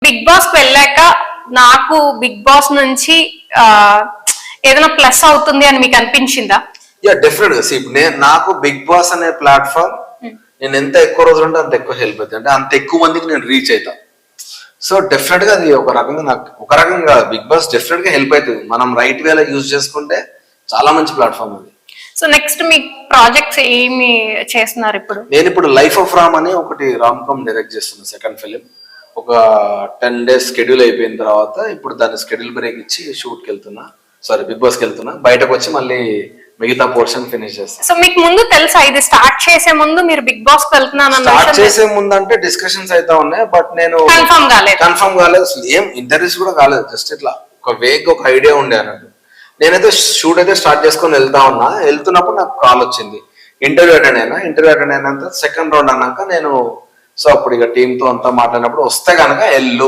Big boss వెళ్ళాక నాకు big boss నుంచి ఏదైనా ప్లస్ అవుతుంది అని మీకు అనిపించిందా? యా డెఫినెట్ గా నాకు బిగ్ బాస్ అనే ప్లాట్ఫామ్ నేను ఎంత ఎక్కువ రోజులు ఉంటే అంత ఎక్కువ హెల్ప్ అవుతుంది, అంటే అంత ఎక్కువ మందికి నేను రీచ్ అవుతా. సో డెఫినెట్ గా అది ఒక రకంగా నాకు ఒక రకంగా బిగ్ బాస్ డెఫినెట్ గా హెల్ప్ అవుతుంది, మనం రైట్ వేలో యూజ్ చేసుకుంటే చాలా మంచి ప్లాట్ఫామ్ అది. సో నెక్స్ట్ మీ ప్రాజెక్ట్స్ ఏమి చేస్తున్నారు ఇప్పుడు? నేను ఇప్పుడు లైఫ్ ఆఫ్ రామ్ అని ఒకటి రామ్ కామ్ డైరెక్ట్ చేస్తున్నా, సెకండ్ ఫిలిం. ఒక 10 days షెడ్యూల్ అయిపోయిన తర్వాత ఇప్పుడు దాన్ని షెడ్యూల్ బ్రేక్ ఇచ్చి షూట్కి వెళ్తున్నా, సారీ బిగ్ బాస్కి వెళ్తున్నా. బయటకు వచ్చి మళ్ళీ మిగతా పోర్షన్ ఫినిష్ చేస్తాను. సో మీకు ముందు తెలుసా ఇది స్టార్ట్ చేసే ముందు మీరు బిగ్ బాస్ కి వెళ్తున్నాను? స్టార్ట్ చేసే ముందు అంటే డిస్కషన్స్ అయితే ఉన్నాయి, బట్ నేను కన్ఫర్మ్ కాలేదు, అసలు ఏం ఇంటర్వ్యూస్ కూడా కాలేదు. జస్ట్ ఇట్లా ఒక వేగ్ ఒక ఐడియా ఉండే అన్నట్టు. నేనైతే షూట్ అయితే స్టార్ట్ చేసుకొని వెళ్తున్నప్పుడు నాకు కాల్ వచ్చింది, ఇంటర్వ్యూ అటెండ్ అయినంత సెకండ్ రౌండ్ అన్నాక నేను సో అప్పుడు ఇక టీమ్ తో అంతా మాట్లాడినప్పుడు వస్తే కనుక వెళ్ళు